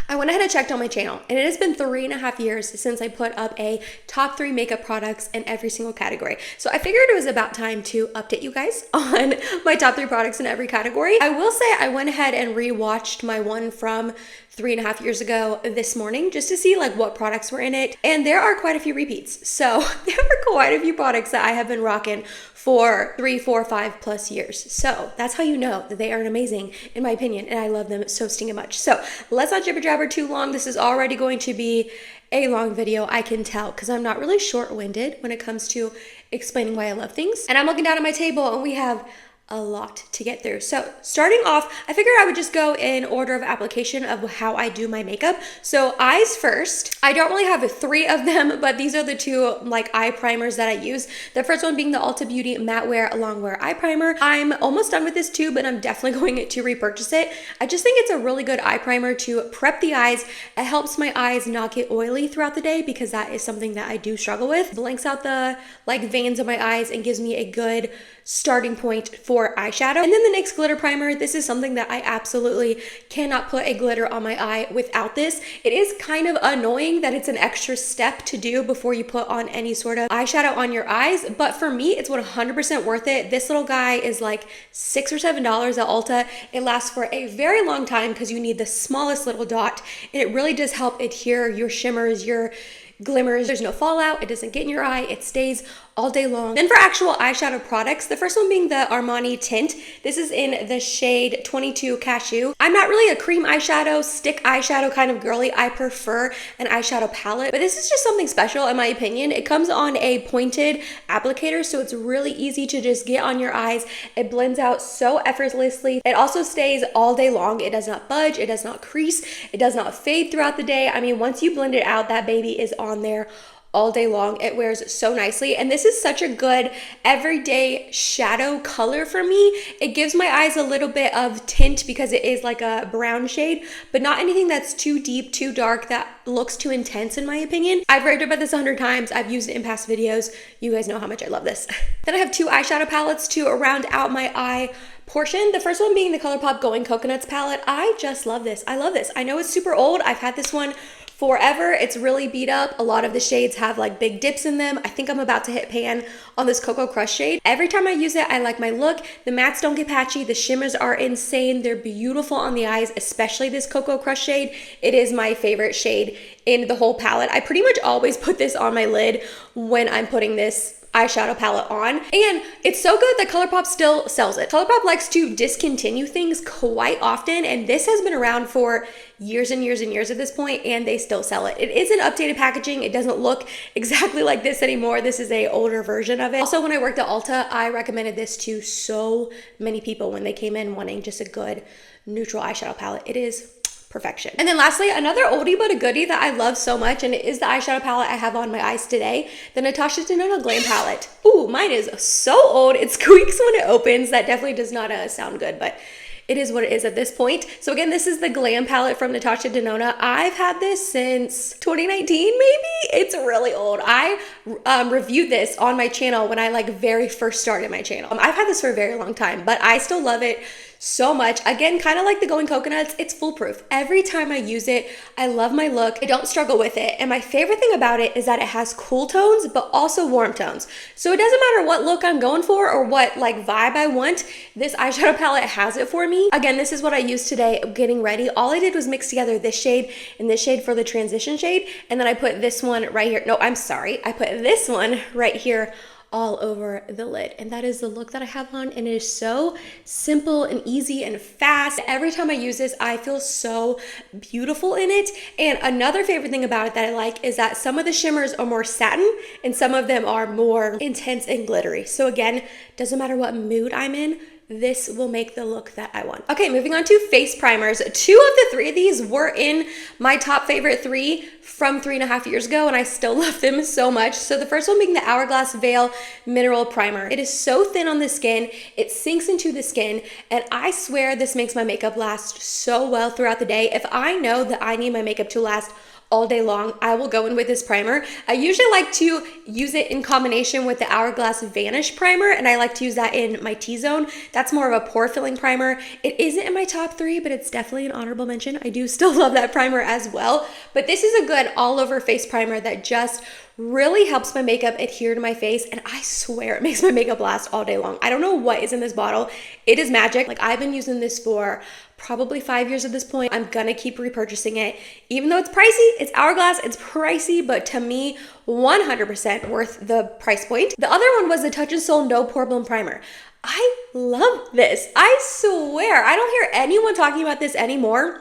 I went ahead and checked on my channel, and it has been 3.5 years since I put up a top 3 makeup products in every single category. So I figured it was about time to update you guys on my top 3 products in every category. I will say I went ahead and rewatched my one from 3.5 years ago this morning just to see like what products were in it, and there are quite a few repeats. So there are quite a few products that I have been rocking for 3, 4, 5+ years. So that's how you know that they are amazing in my opinion, and I love them so stinking much. So let's not jibber jabber too long. This is already going to be a long video, I can tell, because I'm not really short-winded when it comes to explaining why I love things. And I'm looking down at my table and we have a lot to get through. So starting off, I figured I would just go in order of application of how I do my makeup. So eyes first. I don't really have 3 of them, but these are the 2 like eye primers that I use. The first one being the Ulta Beauty Matte Wear Long Wear Eye Primer. I'm almost done with this too, but I'm definitely going to repurchase it. I just think it's a really good eye primer to prep the eyes. It helps my eyes not get oily throughout the day because that is something that I do struggle with. Blanks out the like veins of my eyes and gives me a good starting point for eyeshadow. And then the NYX glitter primer. This is something that I absolutely cannot put a glitter on my eye without this. It is kind of annoying that it's an extra step to do before you put on any sort of eyeshadow on your eyes, but for me it's 100% worth it. This little guy is like $6 or $7 at Ulta. It lasts for a very long time because you need the smallest little dot, and it really does help adhere your shimmers, your glimmers. There's no fallout, it doesn't get in your eye, it stays all day long. Then for actual eyeshadow products, the first one being the Armani tint. This is in the shade 22 Cashew. I'm not really a cream eyeshadow, stick eyeshadow kind of girly. I prefer an eyeshadow palette, but this is just something special in my opinion. It comes on a pointed applicator, so it's really easy to just get on your eyes. It blends out so effortlessly. It also stays all day long. It does not budge, it does not crease, it does not fade throughout the day. I mean, once you blend it out, that baby is on there all day long. It wears so nicely, and this is such a good everyday shadow color for me. It gives my eyes a little bit of tint because it is like a brown shade, but not anything that's too deep, too dark, that looks too intense in my opinion. I've raved about this 100 times. I've used it in past videos. You guys know how much I love this. Then I have 2 eyeshadow palettes to round out my eye portion. The first one being the ColourPop Going Coconuts palette. I just love this. I love this. I know it's super old. I've had this one forever. It's really beat up. A lot of the shades have like big dips in them. I think I'm about to hit pan on this Cocoa Crush shade. Every time I use it, I like my look. The mattes don't get patchy. The shimmers are insane. They're beautiful on the eyes, especially this Cocoa Crush shade. It is my favorite shade in the whole palette. I pretty much always put this on my lid when I'm putting this eyeshadow palette on, and it's so good that ColourPop still sells it. ColourPop likes to discontinue things quite often, and this has been around for years and years and years at this point, and they still sell it. It is an updated packaging. It doesn't look exactly like this anymore. This is a older version of it. Also, when I worked at Ulta, I recommended this to so many people when they came in wanting just a good neutral eyeshadow palette. It is perfection. And then lastly, another oldie but a goodie that I love so much, and it is the eyeshadow palette I have on my eyes today, the Natasha Denona Glam palette. Ooh, mine is so old. It squeaks when it opens. That definitely does not sound good, but it is what it is at this point. So again, this is the Glam palette from Natasha Denona. I've had this since 2019, maybe? It's really old. I reviewed this on my channel when I like very first started my channel. I've had this for a very long time, but I still love it so much. Again, kind of like the Going Coconuts, it's foolproof. Every time I use it, I love my look. I don't struggle with it. And my favorite thing about it is that it has cool tones, but also warm tones. So it doesn't matter what look I'm going for or what like vibe I want, this eyeshadow palette has it for me. Again, this is what I used today getting ready. All I did was mix together this shade and this shade for the transition shade. And then I put this one right here. No, I'm sorry. I put this one right here all over the lid, and that is the look that I have on, and it is so simple and easy and fast. Every time I use this, I feel so beautiful in it. And another favorite thing about it that I like is that some of the shimmers are more satin and some of them are more intense and glittery. So again, doesn't matter what mood I'm in, this will make the look that I want. Okay, moving on to face primers. 2 of the 3 of these were in my top favorite 3 from 3.5 years ago, and I still love them so much. So the first one being the Hourglass Veil Mineral Primer. It is so thin on the skin, it sinks into the skin, and I swear this makes my makeup last so well throughout the day. If I know that I need my makeup to last all day long, I will go in with this primer. I usually like to use it in combination with the Hourglass Vanish primer, and I like to use that in my T-zone. That's more of a pore filling primer. It isn't in my top 3, but it's definitely an honorable mention. I do still love that primer as well, but this is a good all over face primer that just really helps my makeup adhere to my face, and I swear it makes my makeup last all day long. I don't know what is in this bottle. It is magic. Like, I've been using this for probably 5 years at this point. I'm gonna keep repurchasing it. Even though it's pricey, it's Hourglass, it's pricey, but to me, 100% worth the price point. The other one was the Touch of Soul No Pore Bloom Primer. I love this. I swear, I don't hear anyone talking about this anymore.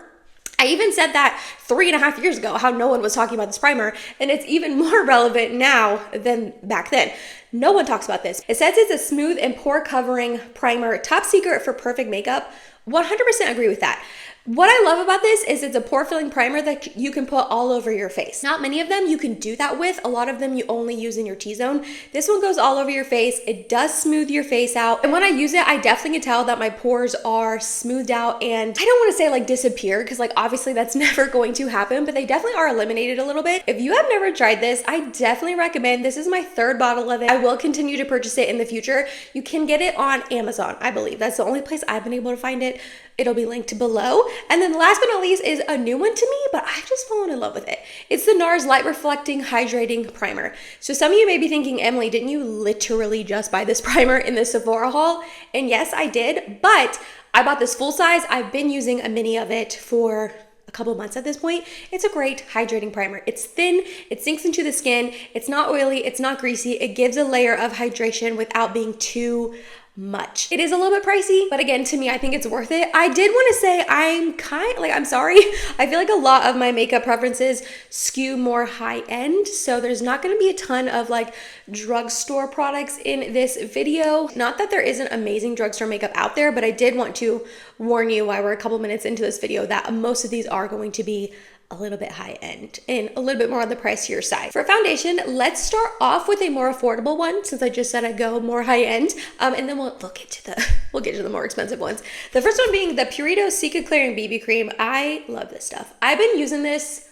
I even said that 3.5 years ago, how no one was talking about this primer, and it's even more relevant now than back then. No one talks about this. It says it's a smooth and pore covering primer, top secret for perfect makeup. 100% agree with that. What I love about this is it's a pore filling primer that you can put all over your face. Not many of them you can do that with. A lot of them you only use in your T-zone. This one goes all over your face. It does smooth your face out. And when I use it, I definitely can tell that my pores are smoothed out, and I don't want to say like disappear, because like obviously that's never going to happen, but they definitely are eliminated a little bit. If you have never tried this, I definitely recommend. This is my 3rd bottle of it. I will continue to purchase it in the future. You can get it on Amazon, I believe. That's the only place I've been able to find it. It'll be linked below. And then last but not least is a new one to me, but I've just fallen in love with it. It's the NARS Light Reflecting Hydrating Primer. So some of you may be thinking, Emily, didn't you literally just buy this primer in the Sephora haul? And yes, I did, but I bought this full size. I've been using a mini of it for a couple months at this point. It's a great hydrating primer. It's thin, it sinks into the skin, it's not oily, it's not greasy. It gives a layer of hydration without being too much. It is a little bit pricey, but again, to me, I think it's worth it. I did want to say I'm sorry. I feel like a lot of my makeup preferences skew more high end. So there's not going to be a ton of like drugstore products in this video. Not that there isn't amazing drugstore makeup out there, but I did want to warn you while we're a couple minutes into this video that most of these are going to be a little bit high end and a little bit more on the pricier side. For foundation, let's start off with a more affordable one, since I just said I'd go more high end, and then we'll get to the more expensive ones. The first one being the Purito Secret Clearing BB Cream. I love this stuff. I've been using this,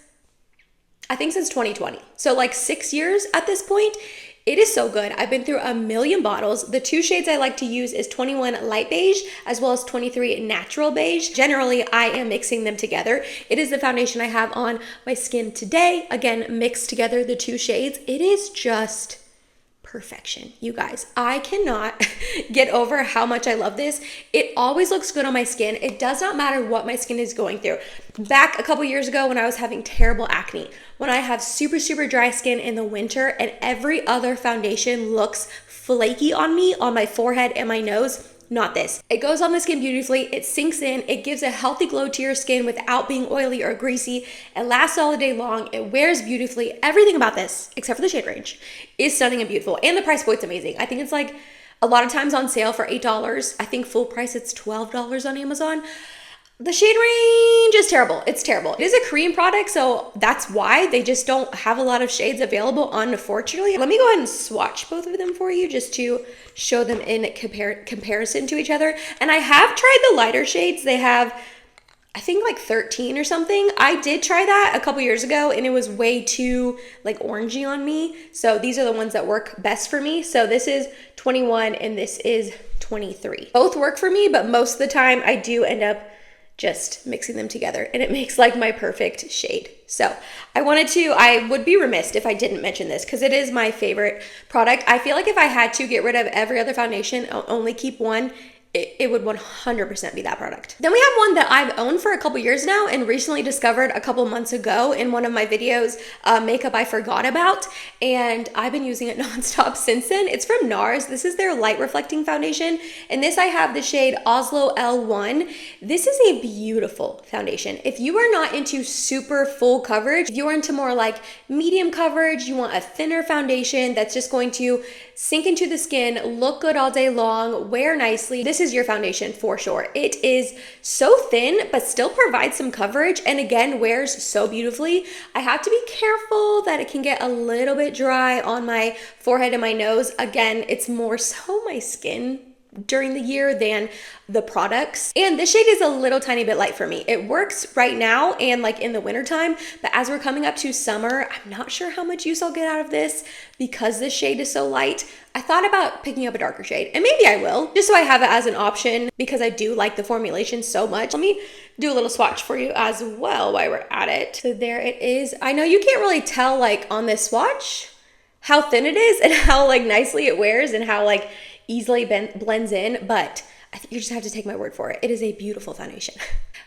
I think, since 2020. So like 6 years at this point. It is so good. I've been through a million bottles. The 2 shades I like to use is 21 Light Beige as well as 23 Natural Beige. Generally, I am mixing them together. It is the foundation I have on my skin today. Again, mixed together the 2 shades. It is just perfection, you guys. I cannot get over how much I love this. It always looks good on my skin. It does not matter what my skin is going through. Back a couple years ago when I was having terrible acne, when I have super, super dry skin in the winter and every other foundation looks flaky on me, on my forehead and my nose, not this. It goes on the skin beautifully, it sinks in, it gives a healthy glow to your skin without being oily or greasy. It lasts all day long, it wears beautifully. Everything about this, except for the shade range, is stunning and beautiful. And the price point's amazing. I think it's like a lot of times on sale for $8. I think full price it's $12 on Amazon. The shade range is terrible. It's terrible. It is a Korean product, so that's why they just don't have a lot of shades available, unfortunately. Let me go ahead and swatch both of them for you just to show them in comparison to each other. And I have tried the lighter shades. They have, I think, like 13 or something. I did try that a couple years ago and it was way too like orangey on me. So these are the ones that work best for me. So this is 21 and this is 23. Both work for me, but most of the time I do end up just mixing them together and it makes like my perfect shade. So I would be remiss if I didn't mention this because it is my favorite product. I feel like if I had to get rid of every other foundation, I'll only keep one, it would 100% be that product. Then we have one that I've owned for a couple years now and recently discovered a couple months ago in one of my videos, makeup I forgot about, and I've been using it nonstop since then. It's from NARS. This is their light reflecting foundation, and this I have the shade Oslo L1. This is a beautiful foundation. If you are not into super full coverage, if you are into more like medium coverage, you want a thinner foundation that's just going to sink into the skin, look good all day long, wear nicely, this is your foundation for sure. It is so thin, but still provides some coverage, and again, wears so beautifully. I have to be careful that it can get a little bit dry on my forehead and my nose. Again, it's more so my skin during the year than the products. And this shade is a little tiny bit light for me. It works right now and like in the wintertime, but as we're coming up to summer, I'm not sure how much use I'll get out of this because this shade is so light. I thought about picking up a darker shade, and maybe I will, just so I have it as an option because I do like the formulation so much. Let me do a little swatch for you as well while we're at it. So there it is. I know you can't really tell like on this swatch how thin it is and how like nicely it wears and how like easily blends in, but I think you just have to take my word for it. It is a beautiful foundation.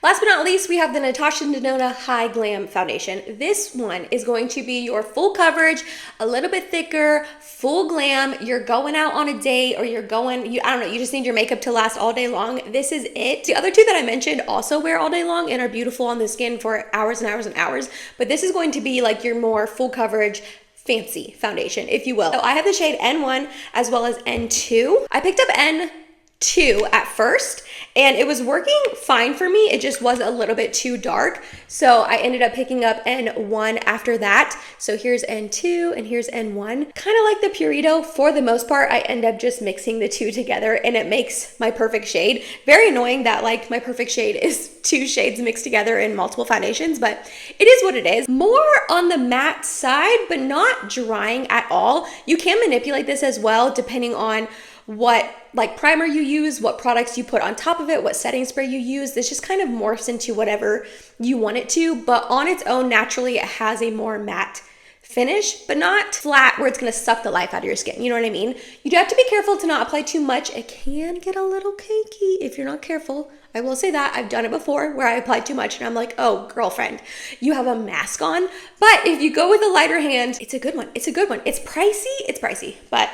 Last but not least, we have the Natasha Denona High Glam Foundation. This one is going to be your full coverage, a little bit thicker, full glam. You're going out on a date or you're going, I don't know, you just need your makeup to last all day long. This is it. The other two that I mentioned also wear all day long and are beautiful on the skin for hours and hours and hours, but this is going to be like your more full coverage, fancy foundation, if you will. So I have the shade N1 as well as N2. I picked up N2 at first and it was working fine for me. It just was a little bit too dark. So I ended up picking up N1 after that. So here's N2 and here's N1. Kind of like the Purito. For the most part, I end up just mixing the two together and it makes my perfect shade. Very annoying that like my perfect shade is two shades mixed together in multiple foundations, but it is what it is. More on the matte side, but not drying at all. You can manipulate this as well depending on what like primer you use, what products you put on top of it, what setting spray you use. This just kind of morphs into whatever you want it to, but on its own, naturally, it has a more matte finish, but not flat where it's gonna suck the life out of your skin. You know what I mean? You do have to be careful to not apply too much. It can get a little cakey if you're not careful. I will say that. I've done it before where I applied too much and I'm like, oh, girlfriend, you have a mask on. But if you go with a lighter hand, it's a good one. It's a good one. It's pricey, but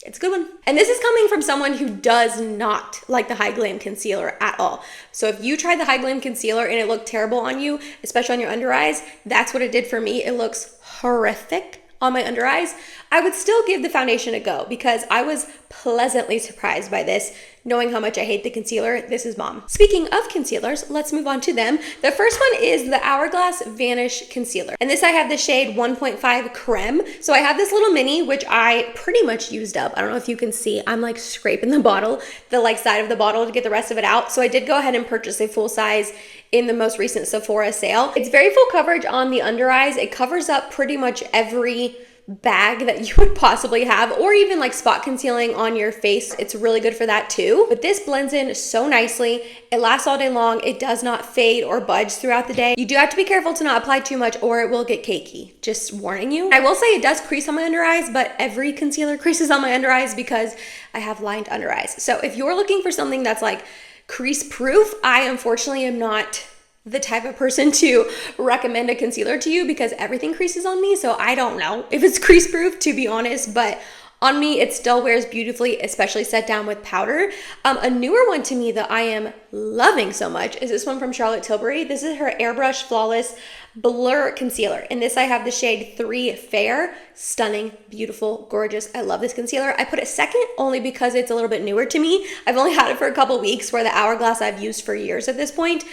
it's a good one. And this is coming from someone who does not like the High Glam Concealer at all. So if you tried the High Glam Concealer and it looked terrible on you, especially on your under eyes, that's what it did for me. It looks horrific on my under eyes. I would still give the foundation a go because I was pleasantly surprised by this, knowing how much I hate the concealer. This is bomb. Speaking of concealers, let's move on to them. The first one is the Hourglass Vanish Concealer. And this I have the shade 1.5 Creme. So I have this little mini, which I pretty much used up. I don't know if you can see, I'm like scraping the bottle, the like side of the bottle to get the rest of it out. So I did go ahead and purchase a full size in the most recent Sephora sale. It's very full coverage on the under eyes. It covers up pretty much every bag that you would possibly have, or even like spot concealing on your face. It's really good for that too. But this blends in so nicely. It lasts all day long. It does not fade or budge throughout the day. You do have to be careful to not apply too much or it will get cakey. Just warning you. I will say it does crease on my under eyes, but every concealer creases on my under eyes because I have lined under eyes. So if you're looking for something that's like crease proof, I unfortunately am not the type of person to recommend a concealer to you because everything creases on me. So I don't know if it's crease proof, to be honest, but on me, it still wears beautifully, especially set down with powder. A newer one to me that I am loving so much is this one from Charlotte Tilbury. This is her Airbrush Flawless Blur Concealer. And this I have the shade 3 Fair. Stunning, beautiful, gorgeous. I love this concealer. I put it second only because it's a little bit newer to me. I've only had it for a couple weeks, where the Hourglass I've used for years at this point.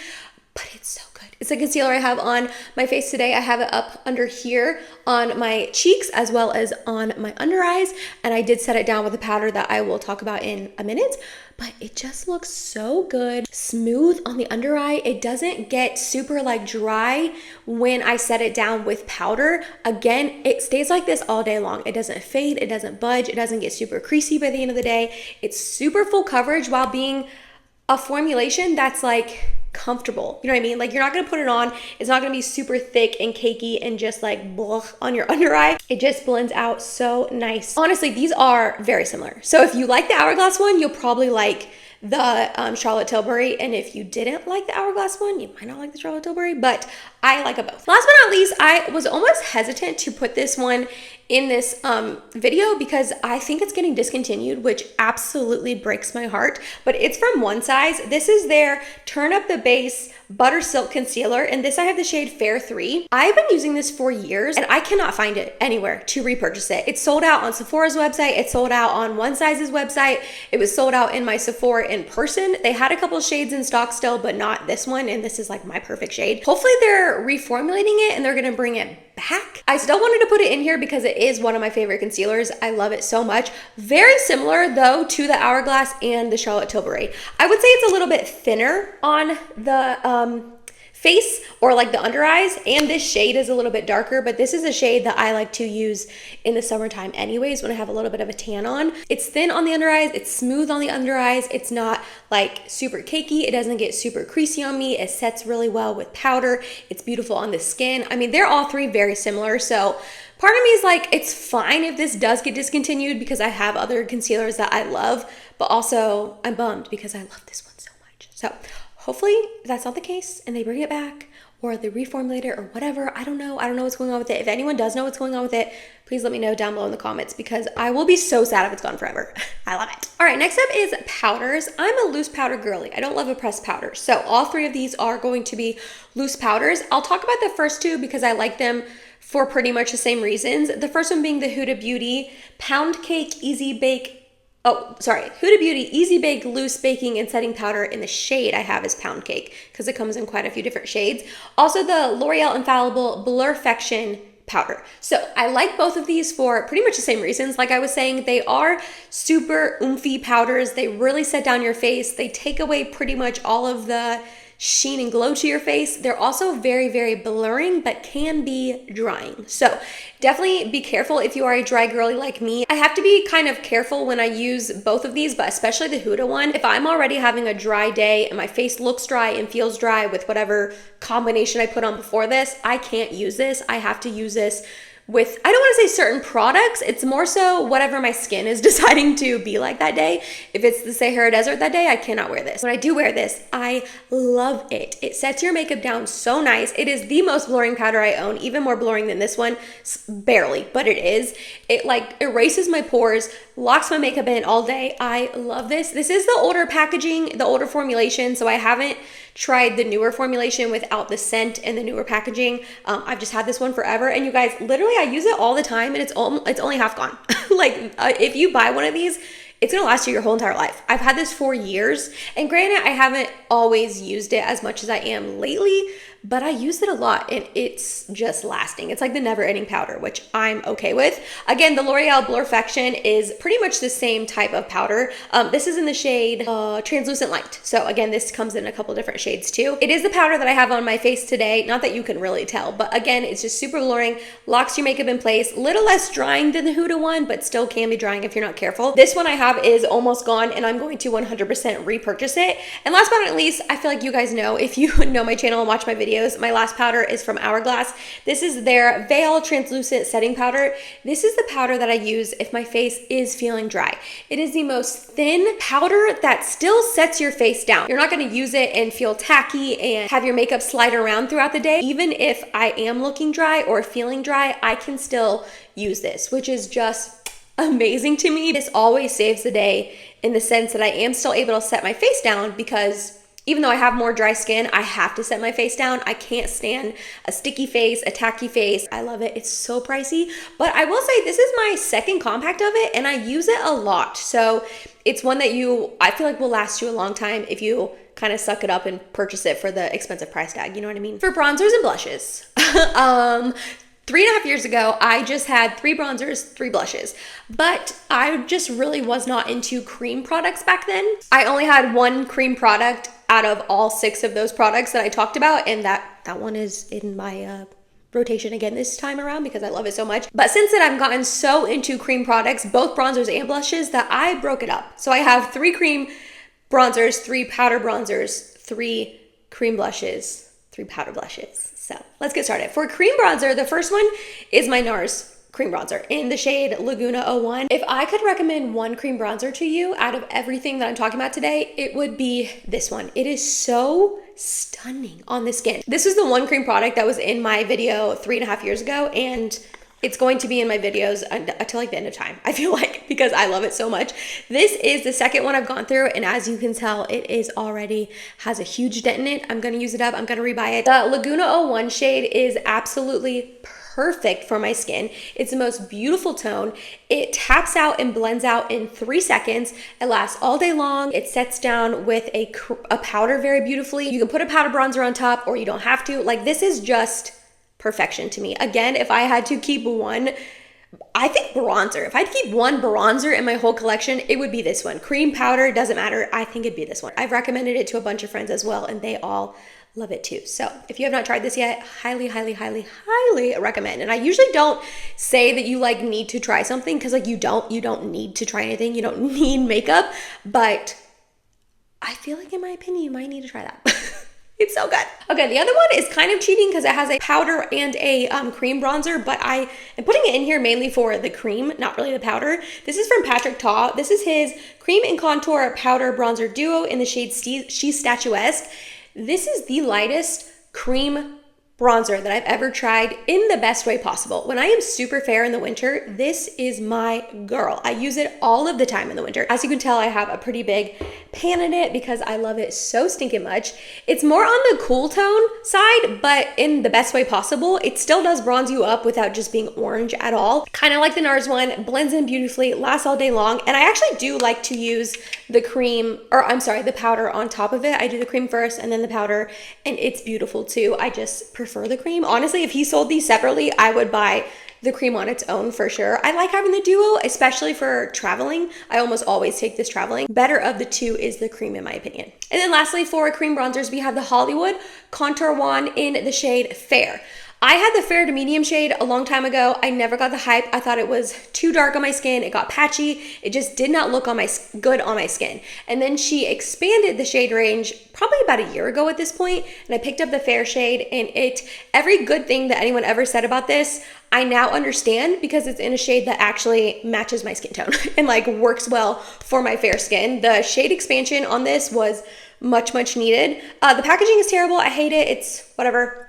But it's so good. It's a concealer I have on my face today. I have it up under here on my cheeks as well as on my under eyes. And I did set it down with a powder that I will talk about in a minute. But it just looks so good. Smooth on the under eye. It doesn't get super like dry when I set it down with powder. Again, it stays like this all day long. It doesn't fade. It doesn't budge. It doesn't get super creasy by the end of the day. It's super full coverage while being a formulation that's like comfortable. You know what I mean? Like, you're not going to put it on. It's not going to be super thick and cakey and just like blah on your under eye. It just blends out so nice. Honestly, these are very similar. So if you like the Hourglass one, you'll probably like the Charlotte Tilbury. And if you didn't like the Hourglass one, you might not like the Charlotte Tilbury, but I like them both. Last but not least, I was almost hesitant to put this one in this video because I think it's getting discontinued, which absolutely breaks my heart, but it's from One Size. This is their Turn Up the Base Butter Silk Concealer, and this I have the shade Fair 3. I've been using this for years, and I cannot find it anywhere to repurchase it. It's sold out on Sephora's website. It's sold out on One Size's website. It was sold out in my Sephora in person. They had a couple shades in stock still, but not this one, and this is like my perfect shade. Hopefully they're reformulating it, and they're gonna bring it back. I still wanted to put it in here because it is one of my favorite concealers. I love it so much. Very similar though to the Hourglass and the Charlotte Tilbury. I would say it's a little bit thinner on the face or like the under eyes, and this shade is a little bit darker, but this is a shade that I like to use in the summertime anyways when I have a little bit of a tan on. It's thin on the under eyes, it's smooth on the under eyes, it's not like super cakey, it doesn't get super creasy on me, it sets really well with powder, it's beautiful on the skin. I mean, they're all three very similar, so part of me is like, it's fine if this does get discontinued because I have other concealers that I love, but also I'm bummed because I love this one so much. So hopefully that's not the case and they bring it back or they reformulate it or whatever. I don't know what's going on with it. If anyone does know what's going on with it, please let me know down below in the comments because I will be so sad if it's gone forever. I love it. All right, next up is powders. I'm a loose powder girly. I don't love a pressed powder. So all three of these are going to be loose powders. I'll talk about the first two because I like them for pretty much the same reasons. The first one being the Huda Beauty Pound Cake Easy Bake Huda Beauty Easy Bake Loose Baking and Setting Powder in the shade I have is Pound Cake because it comes in quite a few different shades. Also the L'Oreal Infallible Blurfection powder. So I like both of these for pretty much the same reasons. Like I was saying, they are super oomphy powders. They really set down your face. They take away pretty much all of the sheen and glow to your face. They're also very, very blurring, but can be drying. So definitely be careful if you are a dry girly like me. I have to be kind of careful when I use both of these, but especially the Huda one. If I'm already having a dry day and my face looks dry and feels dry with whatever combination I put on before this, I can't use this. I have to use this with, I don't want to say certain products, it's more so whatever my skin is deciding to be like that day. If it's the Sahara Desert that day, I cannot wear this. When I do wear this, I love it. It sets your makeup down so nice. It is the most blurring powder I own, even more blurring than this one, barely, but it is. It like erases my pores, locks my makeup in all day. I love this. This is the older packaging, the older formulation, so I haven't tried the newer formulation without the scent and the newer packaging. I've just had this one forever, and you guys, literally I use it all the time and it's only half gone. Like if you buy one of these, it's gonna last you your whole entire life. I've had this for years, and granted, I haven't always used it as much as I am lately, but I use it a lot and it's just lasting. It's like the never-ending powder, which I'm okay with. Again, the L'Oreal Blurfection is pretty much the same type of powder. This is in the shade Translucent Light. So again, this comes in a couple different shades too. It is the powder that I have on my face today. Not that you can really tell, but again, it's just super blurring, locks your makeup in place, little less drying than the Huda one, but still can be drying if you're not careful. This one I have is almost gone and I'm going to 100% repurchase it. And last but not least, I feel like you guys know, if you know my channel and watch my videos, my last powder is from Hourglass. This is their Veil Translucent Setting Powder. This is the powder that I use if my face is feeling dry. It is the most thin powder that still sets your face down. You're not going to use it and feel tacky and have your makeup slide around throughout the day. Even if I am looking dry or feeling dry, I can still use this, which is just amazing to me. This always saves the day in the sense that I am still able to set my face down because even though I have more dry skin, I have to set my face down. I can't stand a sticky face, a tacky face. I love it. It's so pricey, but I will say this is my second compact of it and I use it a lot. So it's one that I feel like will last you a long time if you kind of suck it up and purchase it for the expensive price tag. You know what I mean? For bronzers and blushes, 3.5 years ago, I just had 3 bronzers, 3 blushes, but I just really was not into cream products back then. I only had 1 cream product out of all 6 of those products that I talked about, and that one is in my rotation again this time around because I love it so much. But since then, I've gotten so into cream products, both bronzers and blushes, that I broke it up. So I have 3 cream bronzers, 3 powder bronzers, 3 cream blushes, 3 powder blushes. So let's get started. For cream bronzer, the first one is my NARS cream bronzer in the shade Laguna 01. If I could recommend one cream bronzer to you out of everything that I'm talking about today, it would be this one. It is so stunning on the skin. This is the one cream product that was in my video 3.5 years ago, and it's going to be in my videos until like the end of time, I feel like, because I love it so much. This is the second one I've gone through, and as you can tell, it is already has a huge dent in it. I'm gonna use it up, I'm gonna rebuy it. The Laguna 01 shade is absolutely perfect for my skin. It's the most beautiful tone. It taps out and blends out in 3 seconds. It lasts all day long. It sets down with a powder very beautifully. You can put a powder bronzer on top or you don't have to. Like, this is just perfection to me. Again, if I had to keep one, I think bronzer. If I'd keep one bronzer in my whole collection, it would be this one. Cream, powder, doesn't matter. I think it'd be this one. I've recommended it to a bunch of friends as well, and they all love it too. So if you have not tried this yet, highly, highly, highly, highly recommend. And I usually don't say that you like need to try something, because like you don't need to try anything. You don't need makeup, but I feel like in my opinion, you might need to try that. It's so good. Okay, the other one is kind of cheating because it has a powder and a cream bronzer, but I am putting it in here mainly for the cream, not really the powder. This is from Patrick Ta. This is his Cream and Contour Powder Bronzer Duo in the shade She's Statuesque. This is the lightest cream bronzer that I've ever tried in the best way possible. When I am super fair in the winter, this is my girl. I use it all of the time in the winter. As you can tell, I have a pretty big pan in it because I love it so stinking much. It's more on the cool tone side, but in the best way possible. It still does bronze you up without just being orange at all. Kind of like the NARS one, blends in beautifully, lasts all day long. And I actually do like to use the cream, or I'm sorry, the powder on top of it. I do the cream first and then the powder, and it's beautiful too. I just prefer the cream. Honestly, if he sold these separately, I would buy the cream on its own for sure. I like having the duo, especially for traveling. I almost always take this traveling. Better of the two is the cream in my opinion. And then lastly, for cream bronzers, we have the Hollywood Contour Wand in the shade Fair. I had the fair to medium shade a long time ago. I never got the hype. I thought it was too dark on my skin. It got patchy. It just did not look good on my skin. And then she expanded the shade range probably about a year ago at this point, and I picked up the fair shade, and every good thing that anyone ever said about this, I now understand because it's in a shade that actually matches my skin tone and like works well for my fair skin. The shade expansion on this was much, much needed. The packaging is terrible. I hate it. It's whatever.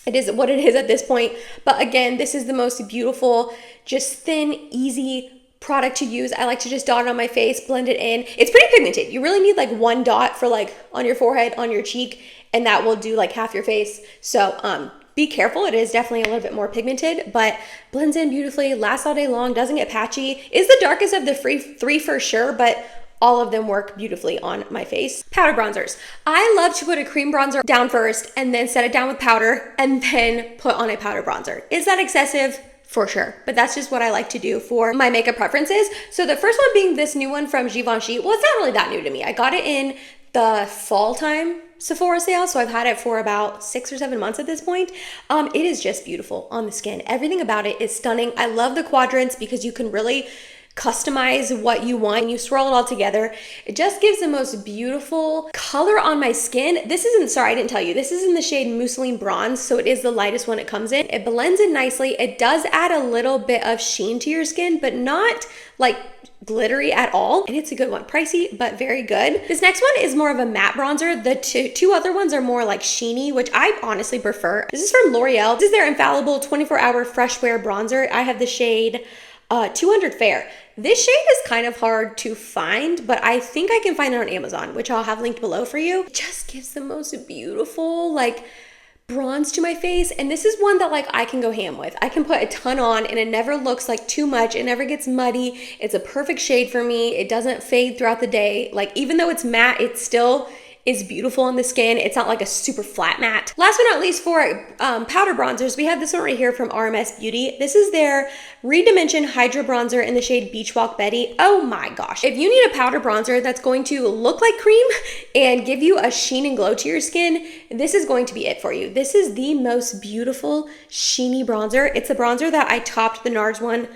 It is what it is at this point. But again, this is the most beautiful, just thin, easy product to use. I like to just dot it on my face, blend it in. It's pretty pigmented. You really need like one dot for like on your forehead, on your cheek, and that will do like half your face. So be careful. It is definitely a little bit more pigmented, but blends in beautifully, lasts all day long, doesn't get patchy. Is the darkest of the three for sure, but all of them work beautifully on my face. Powder bronzers. I love to put a cream bronzer down first and then set it down with powder and then put on a powder bronzer. Is that excessive? For sure, but that's just what I like to do for my makeup preferences. So the first one being this new one from Givenchy. Well, it's not really that new to me. I got it in the fall time Sephora sale, so I've had it for about 6 or 7 months at this point. It is just beautiful on the skin. Everything about it is stunning. I love the quadrants because you can really customize what you want and you swirl it all together. It just gives the most beautiful color on my skin. This isn't, sorry, I didn't tell you, this is in the shade Mousseline Bronze, so it is the lightest one it comes in. It blends in nicely. It does add a little bit of sheen to your skin, but not like glittery at all, and it's a good one. Pricey, but very good. This next one is more of a matte bronzer. The two other ones are more like sheeny, which I honestly prefer. This is from L'Oreal. This is their infallible 24-hour fresh wear bronzer. I have the shade 200 Fair. This shade is kind of hard to find, but I think I can find it on Amazon, which I'll have linked below for you. It just gives the most beautiful like bronze to my face, and this is one that like I can go ham with. I can put a ton on and it never looks like too much. It never gets muddy. It's a perfect shade for me. It doesn't fade throughout the day. Like even though it's matte, it still is beautiful on the skin. It's not like a super flat matte. Last but not least, for powder bronzers, we have this one right here from RMS Beauty. This is their Redimension Hydra Bronzer in the shade Beach Walk Betty. Oh my gosh. If you need a powder bronzer that's going to look like cream and give you a sheen and glow to your skin, this is going to be it for you. This is the most beautiful sheeny bronzer. It's a bronzer that I topped the NARS one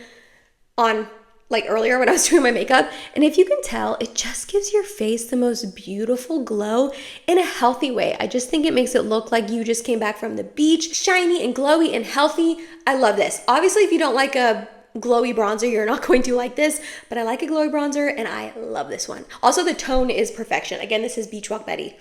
on like earlier when I was doing my makeup. And if you can tell, it just gives your face the most beautiful glow in a healthy way. I just think it makes it look like you just came back from the beach, shiny and glowy and healthy. I love this. Obviously, if you don't like a glowy bronzer, you're not going to like this, but I like a glowy bronzer and I love this one. Also, the tone is perfection. Again, this is Beach Walk Betty.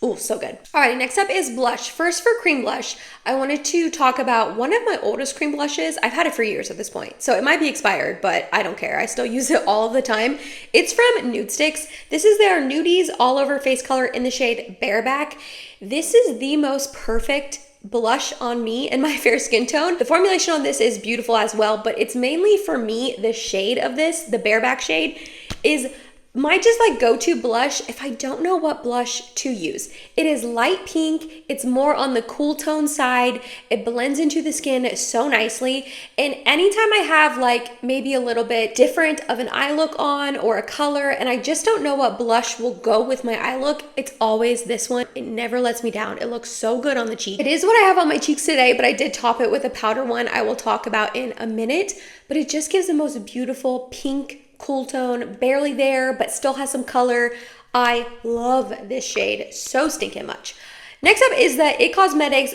Oh, so good. All right, next up is blush. First, for cream blush, I wanted to talk about one of my oldest cream blushes. I've had it for years at this point, so it might be expired, but I don't care. I still use it all of the time. It's from Nude Sticks. This is their Nudies All Over Face Color in the shade Bareback. This is the most perfect blush on me and my fair skin tone. The formulation on this is beautiful as well, but it's mainly for me, the shade of this, the Bareback shade, is my just like go-to blush if I don't know what blush to use. It is light pink. It's more on the cool tone side. It blends into the skin so nicely. And anytime I have like maybe a little bit different of an eye look on or a color, and I just don't know what blush will go with my eye look, it's always this one. It never lets me down. It looks so good on the cheek. It is what I have on my cheeks today, but I did top it with a powder one I will talk about in a minute. But it just gives the most beautiful pink, cool tone, barely there, but still has some color. I love this shade so stinking much. Next up is the It Cosmetics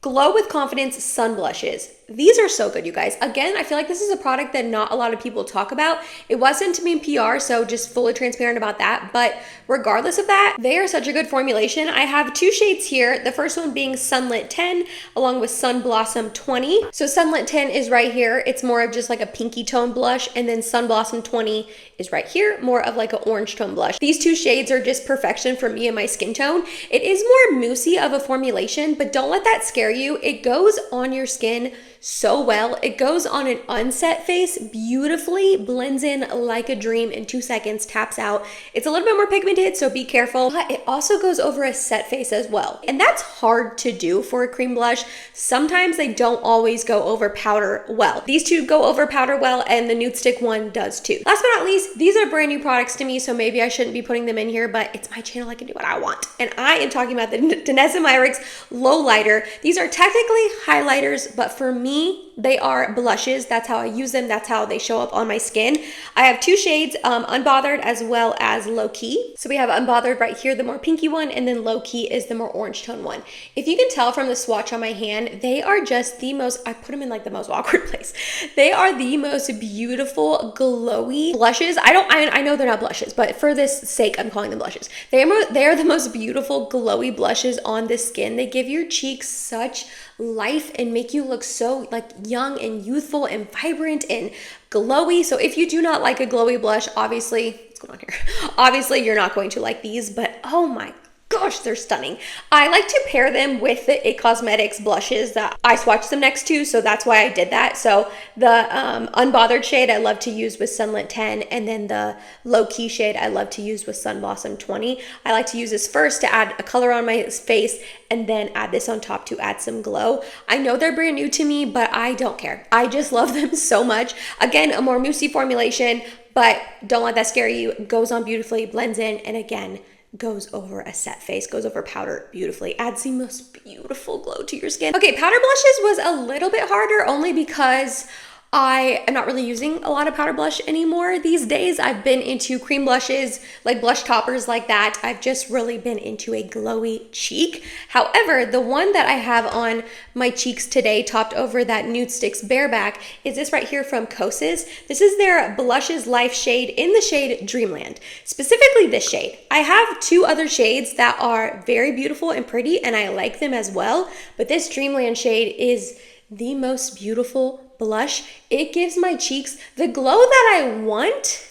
Glow with Confidence Sun Blushes. These are so good, you guys. Again, I feel like this is a product that not a lot of people talk about. It was sent to me in PR, so just fully transparent about that. But regardless of that, they are such a good formulation. I have two shades here. The first one being Sunlit 10 along with Sun Blossom 20. So Sunlit 10 is right here. It's more of just like a pinky tone blush. And then Sun Blossom 20 is right here, more of like an orange tone blush. These two shades are just perfection for me and my skin tone. It is more moussey of a formulation, but don't let that scare you. It goes on your skin so well. It goes on an unset face beautifully, blends in like a dream in 2 seconds, taps out. It's a little bit more pigmented, so be careful, but it also goes over a set face as well. And that's hard to do for a cream blush. Sometimes they don't always go over powder well. These two go over powder well, and the nude stick one does too. Last but not least, these are brand new products to me, so maybe I shouldn't be putting them in here, but it's my channel, I can do what I want. And I am talking about the Danessa Myricks Lowlighter. These are technically highlighters, but for me, they are blushes. That's how I use them. That's how they show up on my skin. I have two shades, Unbothered as well as Low Key. So we have Unbothered right here, the more pinky one, and then Low Key is the more orange tone one. If you can tell from the swatch on my hand, they are just the most, I put them in like the most awkward place. They are the most beautiful, glowy blushes. I know they're not blushes, but for this sake, I'm calling them blushes. They are the most beautiful, glowy blushes on the skin. They give your cheeks such life and make you look so like young and youthful and vibrant and glowy. So if you do not like a glowy blush, obviously, what's going on here? Obviously, you're not going to like these, but oh my gosh, they're stunning. I like to pair them with the It Cosmetics blushes that I swatched them next to, so that's why I did that. So the Unbothered shade I love to use with Sunlit 10, and then the Low Key shade I love to use with Sun Blossom 20. I like to use this first to add a color on my face, and then add this on top to add some glow. I know they're brand new to me, but I don't care. I just love them so much. Again, a more moussey formulation, but don't let that scare you. It goes on beautifully, blends in, and again, goes over a set face, goes over powder beautifully, adds the most beautiful glow to your skin. Okay, powder blushes was a little bit harder only because I am not really using a lot of powder blush anymore these days. I've been into cream blushes, like blush toppers like that. I've just really been into a glowy cheek. However, the one that I have on my cheeks today, topped over that Nude Sticks Bareback, is this right here from Kosas. This is their Blushes Life shade in the shade Dreamland. Specifically this shade. I have two other shades that are very beautiful and pretty, and I like them as well, but this Dreamland shade is the most beautiful blush. It gives my cheeks the glow that I want.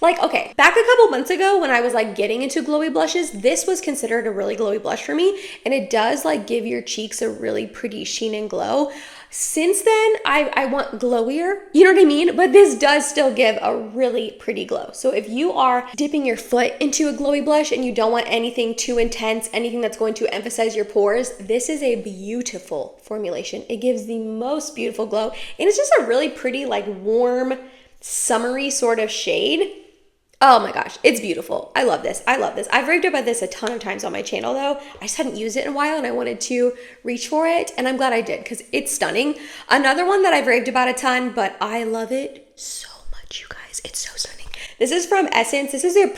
Like, okay, back a couple months ago when I was like getting into glowy blushes, this was considered a really glowy blush for me, and it does like give your cheeks a really pretty sheen and glow. Since then, I want glowier, you know what I mean? But this does still give a really pretty glow. So if you are dipping your foot into a glowy blush and you don't want anything too intense, anything that's going to emphasize your pores, this is a beautiful formulation. It gives the most beautiful glow, and it's just a really pretty, like warm, summery sort of shade. Oh my gosh, it's beautiful. I love this. I love this. I've raved about this a ton of times on my channel though. I just hadn't used it in a while and I wanted to reach for it, and I'm glad I did because it's stunning. Another one that I've raved about a ton, but I love it so much, you guys. It's so stunning. This is from Essence. This is their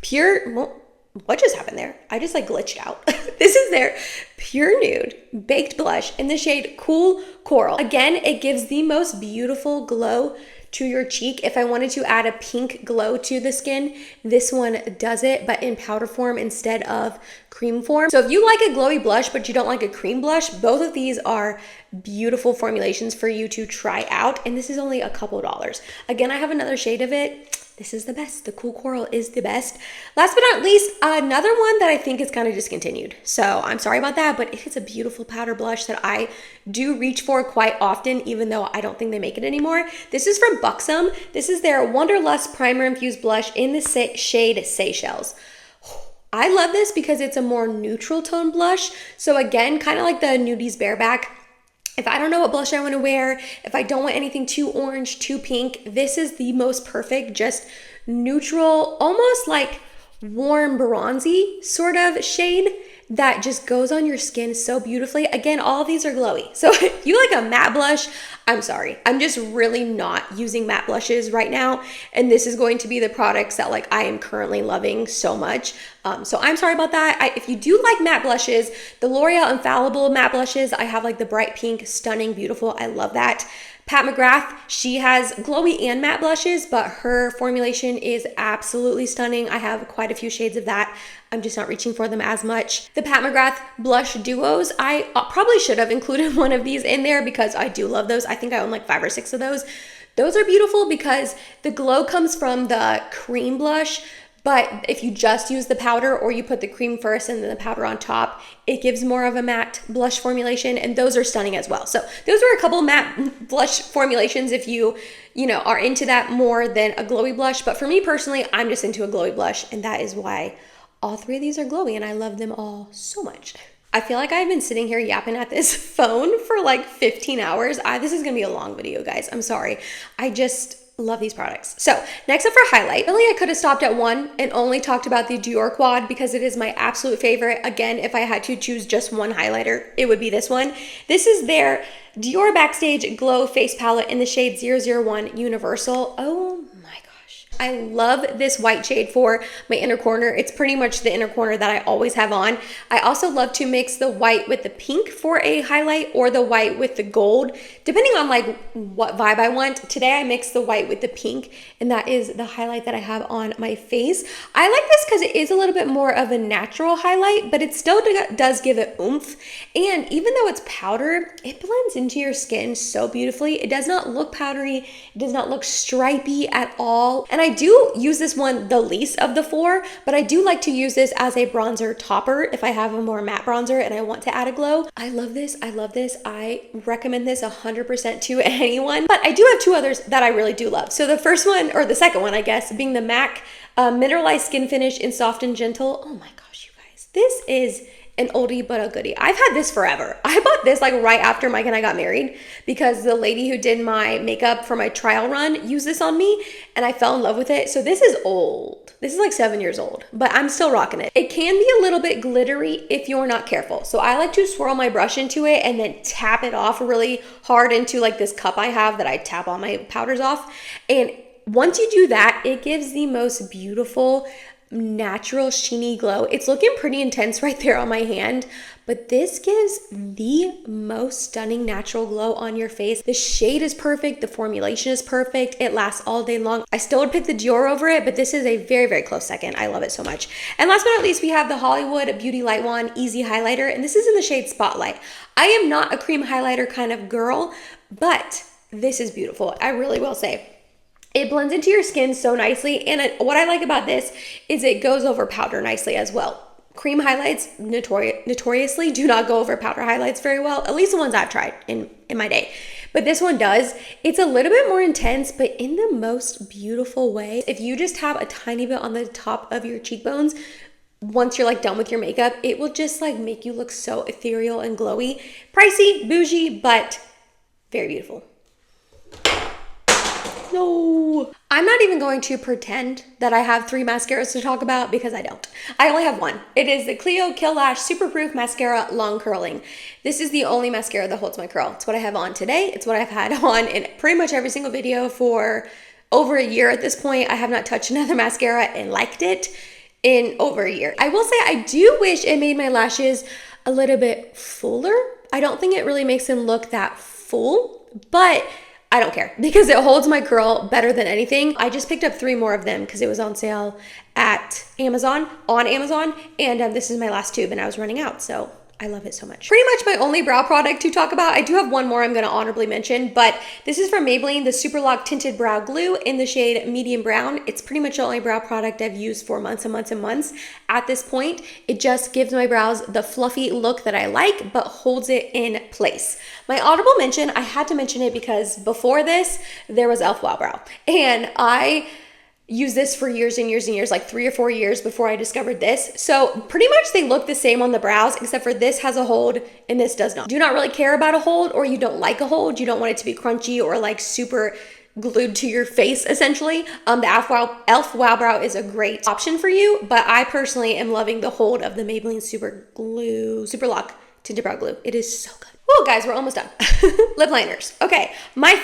pure, well, what just happened there? I just like glitched out. This is their Pure Nude Baked Blush in the shade Cool Coral. Again, it gives the most beautiful glow to your cheek. If I wanted to add a pink glow to the skin, this one does it, but in powder form instead of cream form. So if you like a glowy blush, but you don't like a cream blush, both of these are beautiful formulations for you to try out. And this is only a couple dollars. Again, I have another shade of it. this is the best. The cool coral is the best. Last but not least, another one that I think is kind of discontinued. So I'm sorry about that, but it is a beautiful powder blush that I do reach for quite often, even though I don't think they make it anymore. This is from Buxom. This is their Wanderlust Primer Infused Blush in the shade Seychelles. I love this because it's a more neutral tone blush. So again, kind of like the Nudies Bareback. If I don't know what blush I want to wear, if I don't want anything too orange, too pink, this is the most perfect, just neutral, almost like warm bronzy sort of shade that just goes on your skin so beautifully. Again, all of these are glowy. So if you like a matte blush, I'm sorry. I'm just really not using matte blushes right now. And this is going to be the products that like I am currently loving so much. So I'm sorry about that. If you do like matte blushes, the L'Oreal Infallible matte blushes, I have like the bright pink, stunning, beautiful. I love that. Pat McGrath, she has glowy and matte blushes, but her formulation is absolutely stunning. I have quite a few shades of that. I'm just not reaching for them as much. The Pat McGrath blush duos, I probably should have included one of these in there because I do love those. I think I own like 5 or 6 of those. Those are beautiful because the glow comes from the cream blush, but if you just use the powder or you put the cream first and then the powder on top, it gives more of a matte blush formulation, and those are stunning as well. So those are a couple matte blush formulations if you are into that more than a glowy blush. But for me personally, I'm just into a glowy blush, and that is why all 3 of these are glowy, and I love them all so much. I feel like I've been sitting here yapping at this phone for like 15 hours. This is gonna be a long video, guys. I'm sorry. I just love these products. So next up for highlight, really I could have stopped at one and only talked about the Dior Quad because it is my absolute favorite. Again, if I had to choose just one highlighter, it would be this one. This is their Dior Backstage Glow Face Palette in the shade 001 Universal. Oh my gosh. I love this white shade for my inner corner. It's pretty much the inner corner that I always have on. I also love to mix the white with the pink for a highlight or the white with the gold, depending on like what vibe I want. Today I mixed the white with the pink, and that is the highlight that I have on my face. I like this because it is a little bit more of a natural highlight, but it still does give it oomph. And even though it's powder, it blends into your skin so beautifully. It does not look powdery. It does not look stripy at all. And I do use this one the least of the 4, but I do like to use this as a bronzer topper if I have a more matte bronzer and I want to add a glow. I love this. I love this. I recommend this 100% to anyone, but I do have 2 others that I really do love. So the first one, or the second one, I guess, being the MAC Mineralized Skin Finish in Soft and Gentle. Oh my gosh, you guys. This is an oldie but a goodie. I've had this forever. I bought this like right after Mike and I got married because the lady who did my makeup for my trial run used this on me and I fell in love with it. So this is old. This is like 7 years old, but I'm still rocking it. It can be a little bit glittery if you're not careful. So I like to swirl my brush into it and then tap it off really hard into like this cup I have that I tap all my powders off. And once you do that, it gives the most beautiful natural sheeny glow. It's looking pretty intense right there on my hand, but this gives the most stunning natural glow on your face. The shade is perfect. The formulation is perfect. It lasts all day long. I still would pick the Dior over it, but this is a very, very close second. I love it so much. And last but not least, we have the Hollywood Beauty Light Wand Easy Highlighter, and this is in the shade Spotlight. I am not a cream highlighter kind of girl, but this is beautiful. I really will say. It blends into your skin so nicely, and what I like about this is it goes over powder nicely as well. Cream highlights notoriously do not go over powder highlights very well, at least the ones I've tried in my day. But this one does. It's a little bit more intense, but in the most beautiful way. If you just have a tiny bit on the top of your cheekbones, once you're like done with your makeup, it will just like make you look so ethereal and glowy. Pricey, bougie, but very beautiful. No, I'm not even going to pretend that I have 3 mascaras to talk about because I don't. I only have one. It is the Clio Kill Lash Super Proof Mascara Long Curling. This is the only mascara that holds my curl. It's what I have on today. It's what I've had on in pretty much every single video for over a year at this point. I have not touched another mascara and liked it in over a year. I will say I do wish it made my lashes a little bit fuller. I don't think it really makes them look that full, but I don't care because it holds my curl better than anything. I just picked up 3 more of them because it was on sale at Amazon, and this is my last tube and I was running out. So I love it so much. Pretty much my only brow product to talk about. I do have one more I'm going to honorably mention, but this is from Maybelline, the Super Lock Tinted Brow Glue in the shade Medium Brown. It's pretty much the only brow product I've used for months and months and months. At this point, it just gives my brows the fluffy look that I like, but holds it in place. My honorable mention, I had to mention it because before this, there was e.l.f. Wow Brow. And I used this for years and years and years, like 3 or 4 years before I discovered this. So pretty much they look the same on the brows, except for this has a hold and this does not. Do not really care about a hold, or you don't like a hold. You don't want it to be crunchy or like super glued to your face, essentially. The e.l.f. Wow Brow is a great option for you, but I personally am loving the hold of the Maybelline Super Lock Tinted Brow Glue. It is so good. Well, guys, we're almost done. Lip liners. Okay, my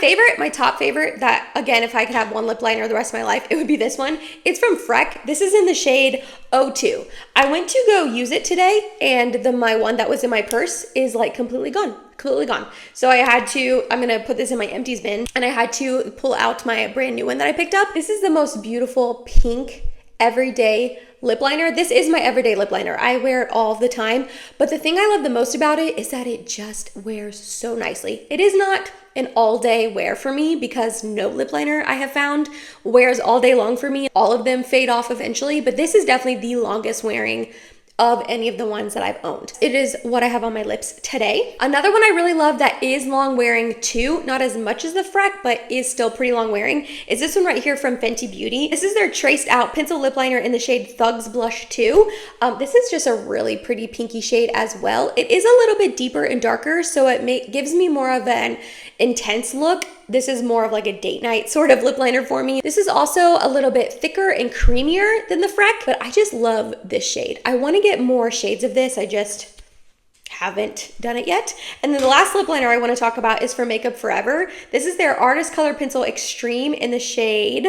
top favorite, that again, if I could have one lip liner the rest of my life, it would be this one. It's from Freck. This is in the shade 02. I went to go use it today, and my one that was in my purse is like completely gone. So I had to, I'm gonna put this in my empties bin, and I had to pull out my brand new one that I picked up. This is the most beautiful pink everyday lip liner. This is my everyday lip liner. I wear it all the time, but the thing I love the most about it is that it just wears so nicely. It is not an all-day wear for me, because no lip liner I have found wears all day long for me. All of them fade off eventually, but this is definitely the longest wearing of any of the ones that I've owned. It is what I have on my lips today. Another one I really love that is long wearing too, not as much as the Freck, but is still pretty long wearing, is this one right here from Fenty Beauty. This is their traced out pencil lip liner in the shade Thugs Blush 2. This is just a really pretty pinky shade as well. It is a little bit deeper and darker, so it gives me more of an intense look. This is more of like a date night sort of lip liner for me. This is also a little bit thicker and creamier than the Freck, but I just love this shade. I want to get more shades of this. I just haven't done it yet. And then the last lip liner I want to talk about is from Makeup Forever. This is their Artist Color Pencil Extreme in the shade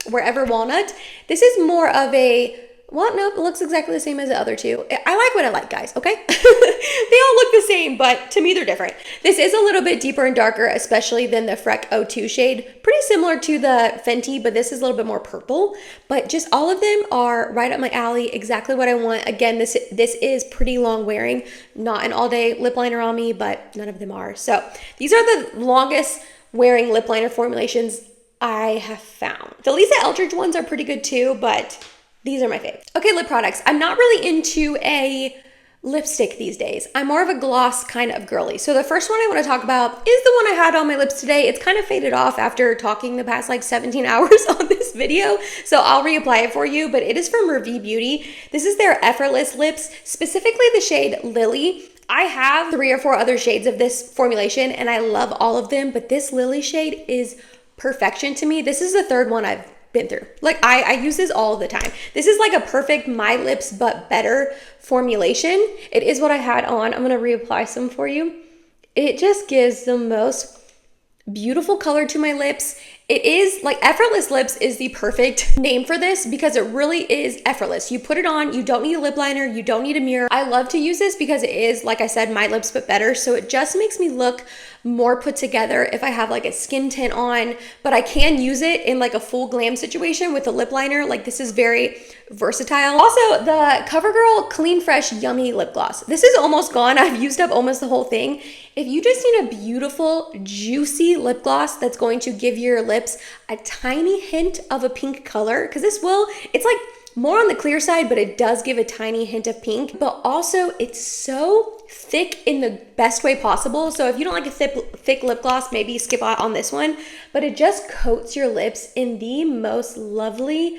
Wherever Walnut. This is more of a, well, nope, it looks exactly the same as the other two. I like what I like, guys, okay? They all look the same, but to me, they're different. This is a little bit deeper and darker, especially than the Freck 02 shade. Pretty similar to the Fenty, but this is a little bit more purple. But just all of them are right up my alley, exactly what I want. Again, this is pretty long wearing, not an all-day lip liner on me, but none of them are. So these are the longest wearing lip liner formulations I have found. The Lisa Eldridge ones are pretty good too, but these are my favorite. Okay, lip products. I'm not really into a lipstick these days. I'm more of a gloss kind of girly. So the first one I want to talk about is the one I had on my lips today. It's kind of faded off after talking the past like 17 hours on this video, so I'll reapply it for you, but it is from Revie Beauty. This is their Effortless Lips, specifically the shade Lily. I have 3 or 4 other shades of this formulation, and I love all of them, but this Lily shade is perfection to me. This is the third one I've been through. Like I use this all the time. This is like a perfect My Lips but better formulation. It is what I had on. I'm gonna reapply some for you. It just gives the most beautiful color to my lips. It is like Effortless Lips is the perfect name for this because it really is effortless. You put it on, you don't need a lip liner, you don't need a mirror. I love to use this because it is, like I said, My Lips but better. So it just makes me look more put together if I have like a skin tint on, but I can use it in like a full glam situation with a lip liner. Like this is very versatile. Also, the CoverGirl Clean Fresh Yummy Lip Gloss. This is almost gone. I've used up almost the whole thing. If you just need a beautiful, juicy lip gloss that's going to give your lips a tiny hint of a pink color, because it's like more on the clear side, but it does give a tiny hint of pink, but also it's so thick in the best way possible. So if you don't like a thick lip gloss, maybe skip out on this one, but it just coats your lips in the most lovely,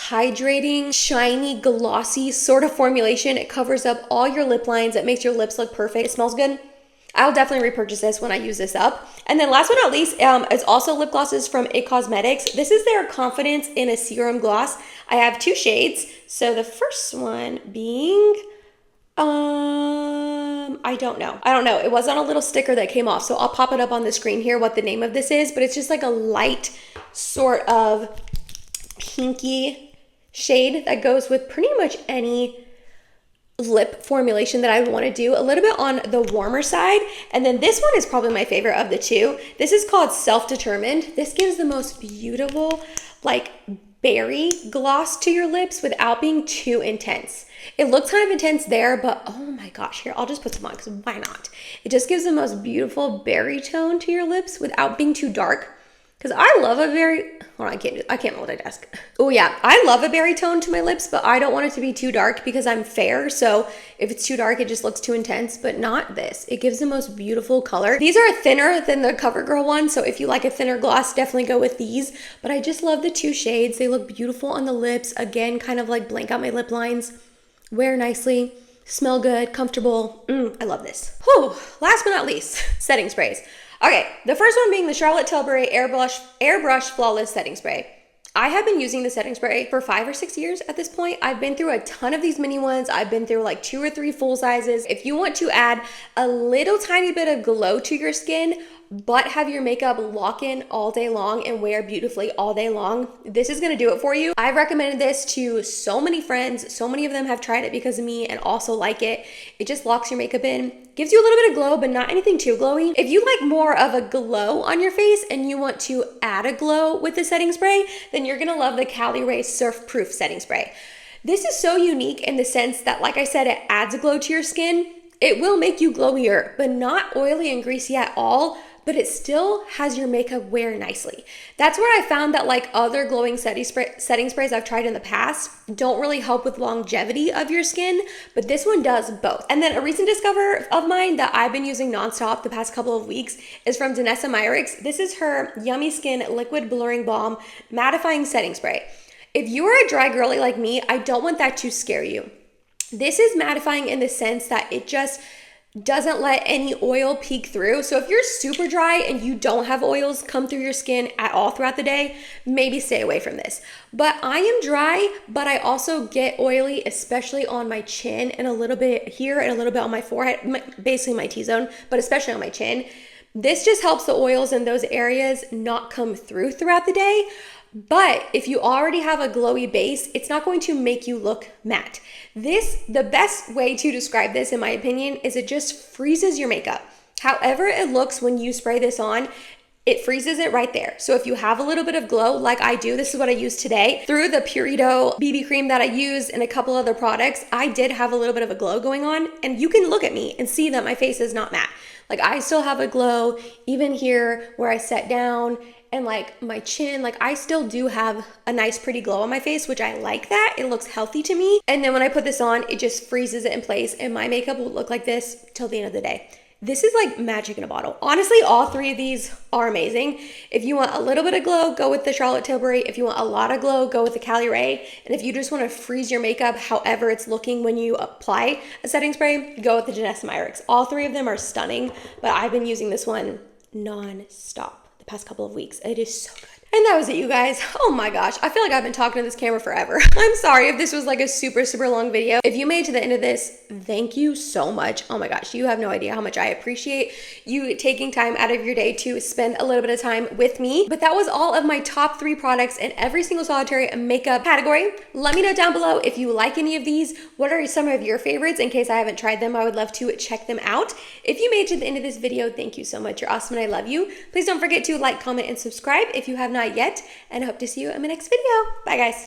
hydrating, shiny, glossy sort of formulation. It covers up all your lip lines. It makes your lips look perfect. It smells good. I'll definitely repurchase this when I use this up. And then last but not least, is also lip glosses from It Cosmetics. This is their Confidence in a Serum Gloss. I have 2 shades. So the first one being, I don't know. It was on a little sticker that came off. So I'll pop it up on the screen here what the name of this is, but it's just like a light sort of pinky shade that goes with pretty much any lip formulation that I want to do, a little bit on the warmer side. And then this one is probably my favorite of the 2. This is called Self Determined. This gives the most beautiful, like berry gloss to your lips without being too intense. It looks kind of intense there, but oh my gosh, here, I'll just put some on because why not? It just gives the most beautiful berry tone to your lips without being too dark. Because I love a very, hold on, I can't multitask. Oh yeah, I love a berry tone to my lips, but I don't want it to be too dark because I'm fair. So if it's too dark, it just looks too intense, but not this. It gives the most beautiful color. These are thinner than the CoverGirl one. So if you like a thinner gloss, definitely go with these. But I just love the two shades. They look beautiful on the lips. Again, kind of like blank out my lip lines. Wear nicely, smell good, comfortable. I love this. Whew, last but not least, setting sprays. Okay, the first one being the Charlotte Tilbury Airbrush Flawless Setting Spray. I have been using the setting spray for 5 or 6 years at this point. I've been through a ton of these mini ones. I've been through like 2 or 3 full sizes. If you want to add a little tiny bit of glow to your skin, but have your makeup lock in all day long and wear beautifully all day long, this is gonna do it for you. I've recommended this to so many friends. So many of them have tried it because of me and also like it. It just locks your makeup in, gives you a little bit of glow, but not anything too glowy. If you like more of a glow on your face and you want to add a glow with the setting spray, then you're gonna love the Cali Ray Surf Proof Setting Spray. This is so unique in the sense that, like I said, it adds a glow to your skin. It will make you glowier, but not oily and greasy at all, but it still has your makeup wear nicely. That's where I found that like other glowing setting sprays I've tried in the past don't really help with longevity of your skin, but this one does both. And then a recent discover of mine that I've been using nonstop the past couple of weeks is from Danessa Myricks. This is her Yummy Skin Liquid Blurring Balm Mattifying Setting Spray. If you are a dry girly like me, I don't want that to scare you. This is mattifying in the sense that it just doesn't let any oil peek through. So if you're super dry and you don't have oils come through your skin at all throughout the day, maybe stay away from this. But I am dry, but I also get oily, especially on my chin and a little bit here and a little bit on my forehead, basically my T-zone, but especially on my chin. This just helps the oils in those areas not come through throughout the day. But if you already have a glowy base, it's not going to make you look matte. The best way to describe this, in my opinion, is it just freezes your makeup. However it looks when you spray this on, it freezes it right there. So if you have a little bit of glow, like I do, this is what I use today. Through the Purito BB cream that I use and a couple other products, I did have a little bit of a glow going on, and you can look at me and see that my face is not matte. Like I still have a glow, even here where I sat down, and like my chin, like I still do have a nice pretty glow on my face, which I like that. It looks healthy to me. And then when I put this on, it just freezes it in place and my makeup will look like this till the end of the day. This is like magic in a bottle. Honestly, all 3 of these are amazing. If you want a little bit of glow, go with the Charlotte Tilbury. If you want a lot of glow, go with the Cali Ray. And if you just want to freeze your makeup however it's looking when you apply a setting spray, go with the Danessa Myricks. All 3 of them are stunning, but I've been using this one non-stop the past couple of weeks. It is so good. And that was it, you guys. Oh my gosh, I feel like I've been talking to this camera forever. I'm sorry if this was like a super long video. If you made it to the end of this, thank you so much. Oh my gosh, you have no idea how much I appreciate you taking time out of your day to spend a little bit of time with me. But that was all of my top 3 products in every single solitary makeup category. Let me know down below if you like any of these. What are some of your favorites? In case I haven't tried them, I would love to check them out. If you made it to the end of this video, thank you so much. You're awesome and I love you. Please don't forget to like, comment, and subscribe if you have not yet, and I hope to see you in my next video. Bye guys.